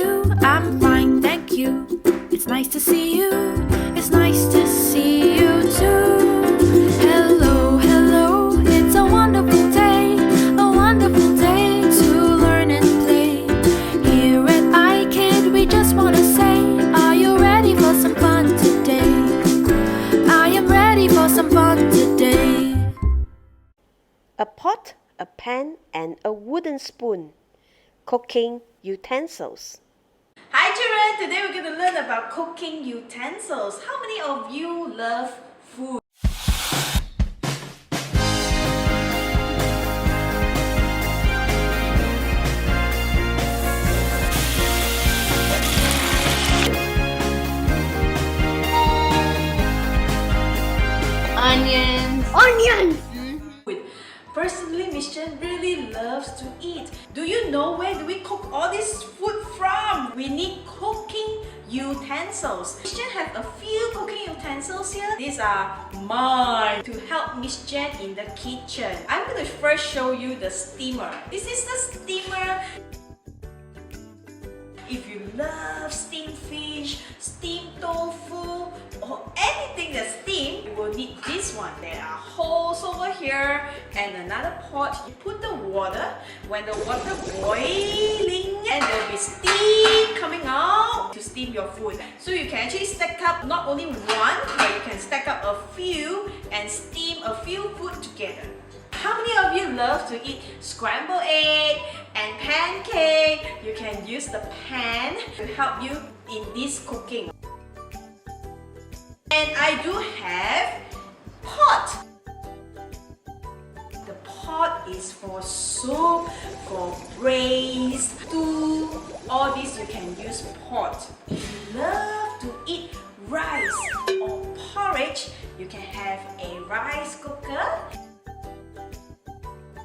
you? I'm fine, thank you. It's nice to see you. It's nice to see you too. Hello, hello. It's a wonderful day to learn and play. Here at iKid, we just want to say, are you ready for some fun today? I am ready for some fun today. A pot, a pan, and a wooden spoon. Cooking utensils. Hi children, today we're going to learn about cooking utensils. How many of you love food? Onions! Personally, Miss Jen really loves to eat. Do you know where do we cook all this food from? We need cooking utensils. Miss Jen have a few cooking utensils here. These are mine to help Miss Jen in the kitchen. I'm going to first show you the steamer. This is the steamer. If you love steamed fish, steamed tofu, or anything that's steamed, you will need this one. There are holes over here and another pot. You put the water. When the water boiling, and there will be steam coming out to steam your food. So you can actually stack up not only one, but you can stack up a few and steam a few food together. How many of you love to eat scrambled egg and pancake? You can use the pan to help you in this cooking. And I do have pot. The pot is for soup, for braised, stew, all these you can use pot. If you love to eat rice or porridge, you can have a rice cooker.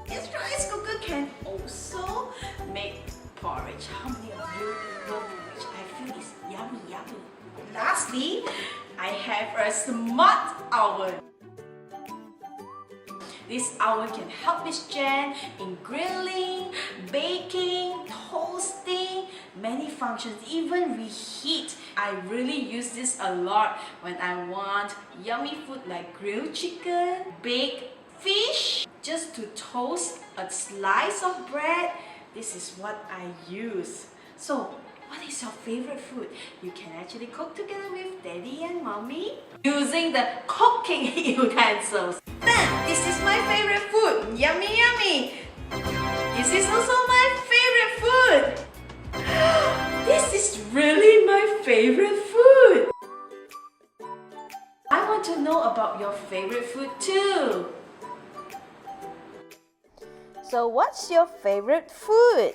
This rice cooker can also make porridge. How many of you love porridge? I feel it's yummy, yummy. Lastly, I have a smart oven. This oven can help Miss Jen in grilling, baking, toasting, many functions, even reheat. I really use this a lot when I want yummy food like grilled chicken, baked fish, just to toast a slice of bread. This is what I use. So, what is your favorite food? You can actually cook together with Daddy and Mommy using the cooking utensils. Then, this is my favorite food. Yummy, yummy. This is also my favorite food. This is really my favorite food. I want to know about your favorite food too. So what's your favorite food?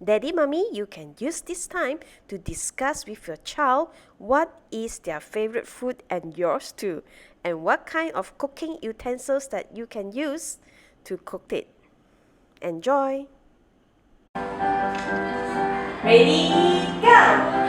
Daddy, Mommy, you can use this time to discuss with your child what is their favorite food and yours too, and what kind of cooking utensils that you can use to cook it. Enjoy! Ready, go!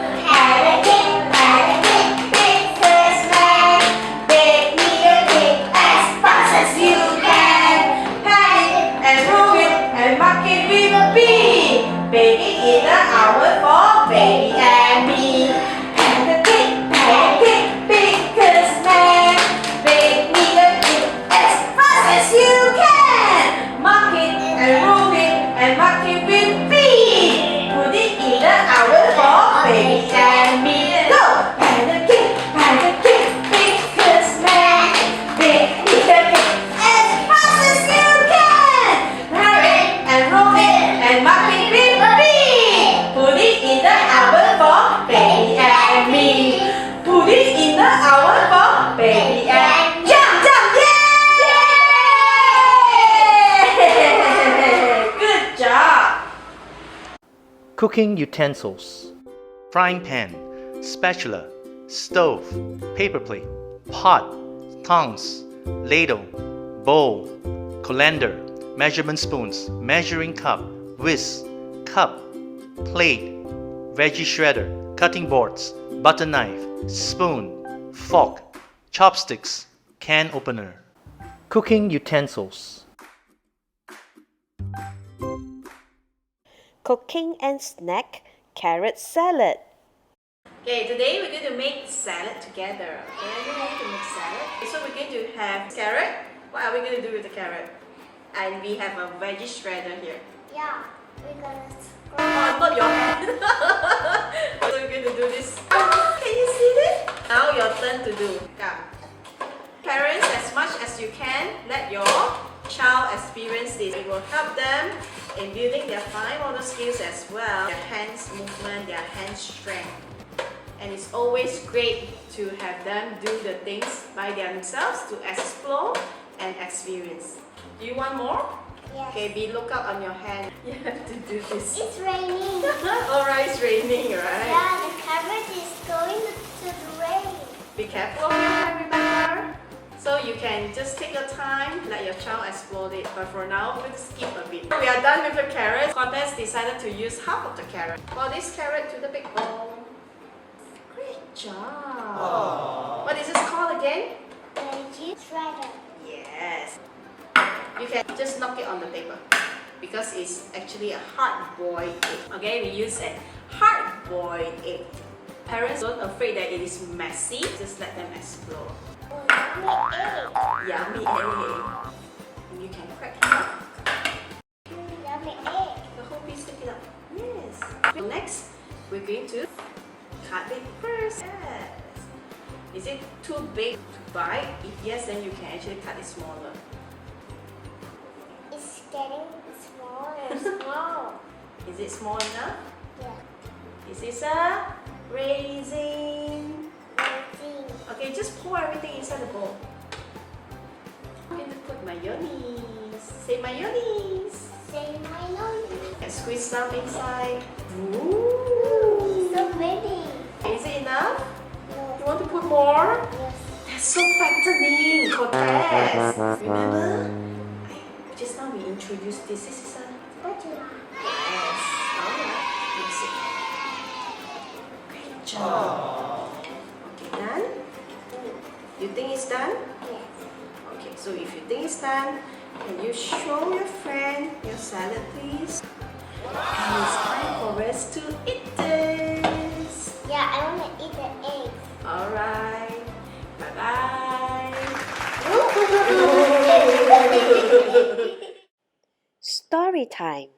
Baking in the oven for baby and me. Pancake, bake a snack. Bake me a cake as fast as you can. Mark it and roll it and mark it with me. Put it in the oven for baby and me. Go! Pancake, bake a snack. Bake me a cake as fast as you can. Mark it and roll it and mark it with me. Put it in the oven for baby and me. Put it in the oven for baby and jump, jump, yay! Good job. Cooking utensils. Frying pan, spatula, stove, paper plate, pot, tongs, ladle, bowl, colander, measurement spoons, measuring cup, whisk, cup, plate, veggie shredder, cutting boards, butter knife, spoon, fork, chopsticks, can opener. Cooking utensils. Cooking and snack carrot salad. Okay, today we're going to make salad together. Okay, are you ready to make salad? Okay, so we're going to have carrot. What are we going to do with the carrot? And we have a veggie shredder here. Yeah, we're gonna scrub. Oh, not your hand. So we're going to do this. Oh, can you see this? Now your turn to do. Come. Parents, as much as you can, let your child experience this. It will help them in building their fine motor skills as well. Their hands movement, their hand strength. And it's always great to have them do the things by themselves to explore and experience. Do you want more? Yes. Okay, be lookout on your hand. You have to do this. It's raining. Alright, it's raining, right? Yeah, the carrot is going to the rain. Be careful of your hand, remember? So you can just take your time, let your child explore it. But for now, we'll skip a bit. We are done with the carrot. Contest decided to use half of the carrot. Pour this carrot to the big bowl. Great job! What is this called again? Veggie shredder. Yes. You can just knock it on the table because it's actually a hard-boiled egg. Okay, we use a hard-boiled egg. Parents, don't afraid that it is messy. Just let them explore. Oh, yummy egg. Yummy egg. And you can crack it up. Yummy egg. The whole piece, pick it up. Yes. Next, we're going to cut it first. Yes. Is it too big to bite? If yes, then you can actually cut it smaller. It's getting smaller, small. Is it small enough? Yeah. This is a raisin. Raisin. Okay, just pour everything inside the bowl. I'm going to put mayonnaise. Say mayonnaise. Say my nose. And squeeze some inside. Ooh. So many. Is it enough? No. You want to put more? Yes. That's so fattening for test. Remember? Just now we introduced this. This is a Spatula. yes. Alright. Mix it. Great job. Okay, done? You think it's done? Yes. Okay, so if you think it's done, can you show your friend your salad, please? And it's time for us to eat this. Yeah, I want to eat the egg. Alright. Bye-bye. Story time.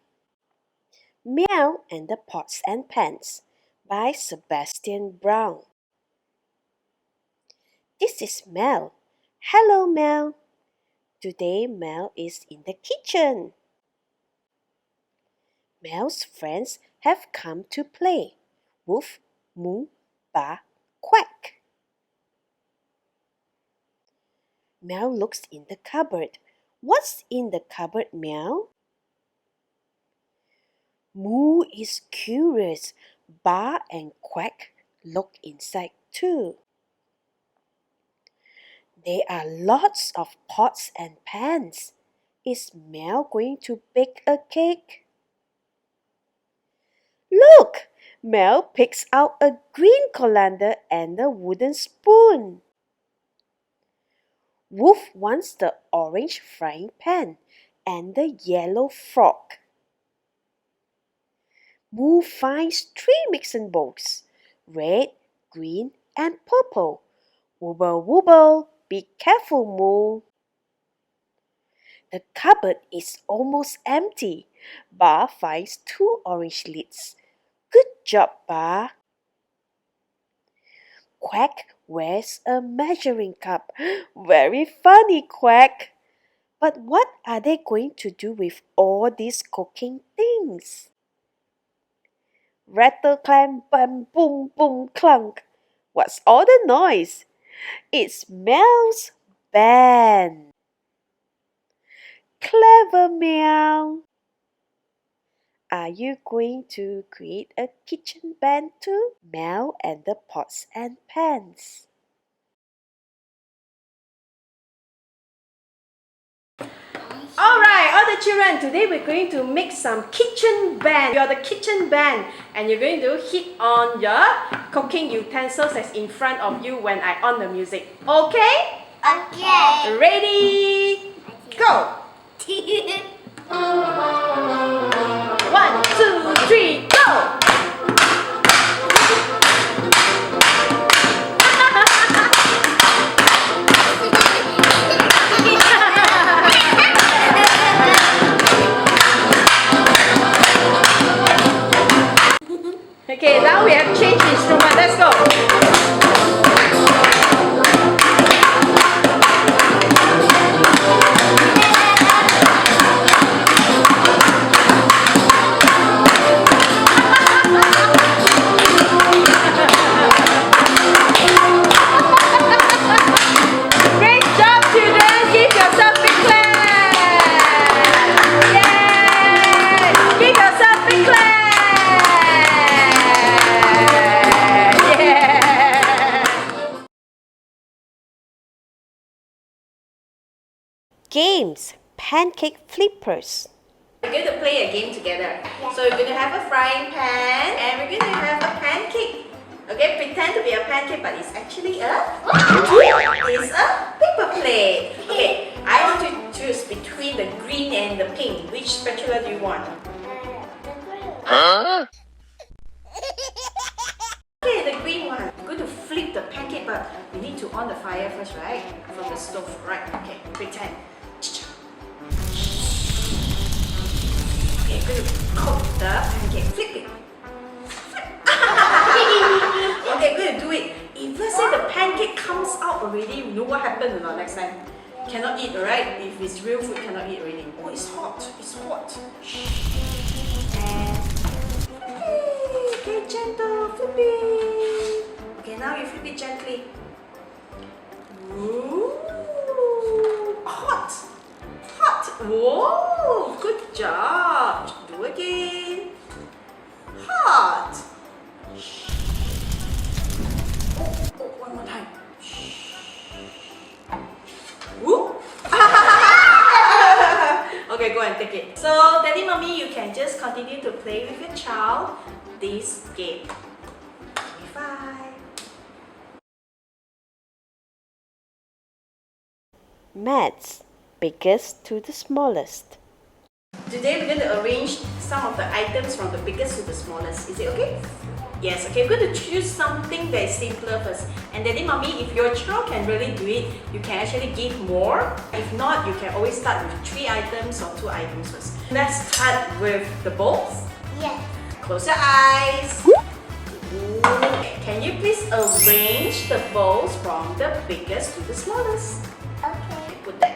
Meow and the Pots and Pans by Sebastian Brown. This is Mel. Hello, Mel. Today, Mel is in the kitchen. Mel's friends have come to play. Woof, moo, ba, quack. Mel looks in the cupboard. What's in the cupboard, Meow? Moo is curious. Ba and Quack look inside too. There are lots of pots and pans. Is Meow going to bake a cake? Look! Mel picks out a green colander and a wooden spoon. Wolf wants the orange frying pan and the yellow frog. Moo finds 3 mixing bowls, red, green and purple. Wobble, wobble, be careful, Moo. The cupboard is almost empty. Ba finds 2 orange lids. Good job, Ba. Quack wears a measuring cup. Very funny, Quack. But what are they going to do with all these cooking things? Rattle, clam, bam, boom, boom, clunk. What's all the noise? It's Mel's band. Clever, Meow. Are you going to create a kitchen band too? Mel and the Pots and Pans. Alright, all the children, today we're going to make some kitchen band. You're the kitchen band and you're going to hit on your cooking utensils that's in front of you when I on the music. Okay? Okay. Ready? Go! 1, 2, 3, go! Okay, now we have changed instrument. Let's go. Great job, children. Give yourself a big clap. Yay! Give yourself a big clap. Games, Pancake Flippers. We're going to play a game together. So we're going to have a frying pan and we're going to have a pancake. Okay, pretend to be a pancake, but it's actually a paper plate. Okay, I want to choose between the green and the pink. Which spatula do you want? Okay, the green one. I'm going to flip the pancake, but we need to on the fire first, right? From the stove, right? Okay, pretend. Okay, I'm going to coat the pancake. Flip it. Okay, I'm going to do it. If let's say the pancake comes out already, you know what happened or not next time? Cannot eat, alright? If it's real food, cannot eat already. Oh, it's hot. It's hot. And okay, gentle, flip it. Okay, now you flip it gently. Ooh, hot. Hot. Whoa, good job. Do again. Hot. Oh, one more time. Woo. Okay, go and take it. So, Daddy, Mommy, you can just continue to play with your child this game. Okay, bye. Maths, biggest to the smallest. Today we're going to arrange some of the items from the biggest to the smallest. Is it okay? Yes, okay. We're going to choose something that is simpler first. And Daddy, Mommy, if your child can really do it, you can actually give more. If not, you can always start with 3 items or 2 items first. Let's start with the bowls. Yes. Close your eyes. Can you please arrange the bowls from the biggest to the smallest? Okay. Put that.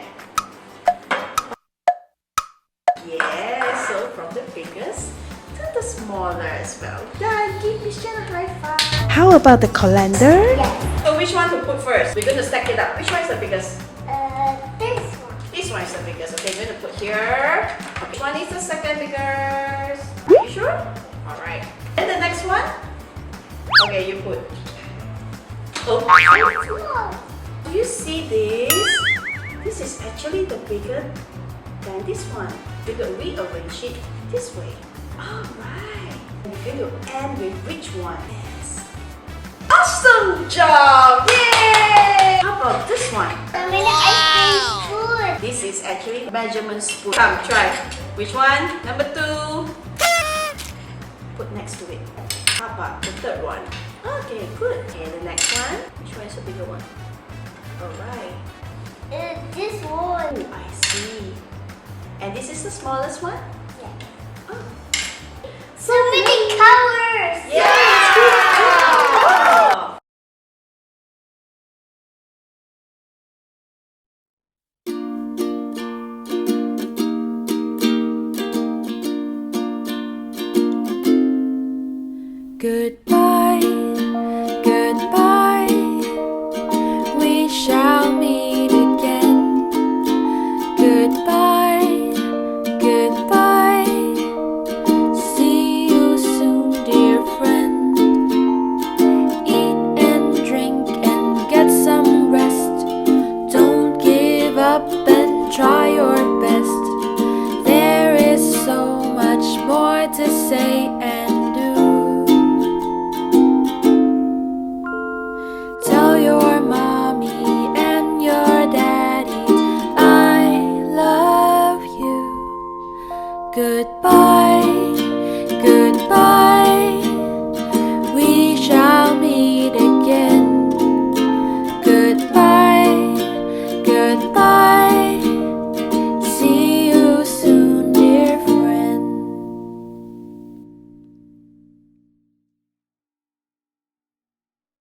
Yes, so from the biggest to the smallest. Well done. Give Miss Jen a high five. How about the calendar? Yes. So which one to put first? We're going to stack it up. Which one is the biggest? This one. This one is the biggest. Okay, we're going to put here. Which one is the second biggest? Are you sure? Alright. And the next one? Okay, you put. Oh. Whoa. Do you see this? This is actually the bigger than this one. We're going to rearrange it this way. Alright. We're going to end with which one? Yes. Awesome job! Yay! How about this one? Ice cream food. This is actually measurement spoon. Come, try. Which one? Number 2. Put next to it. How about the third one? Okay, good. Okay, the next one. Which one is the bigger one? Alright. This one. Oh, I see. And this is the smallest one? Yeah. Oh. So many colors. Yes! Good job! Goodbye, goodbye. We shall meet again. Goodbye, goodbye. See you soon, dear friend. Eat and drink and get some rest. Don't give up and try your best. There is so much more to say and do. Tell your mommy and your daddy I love you. Goodbye.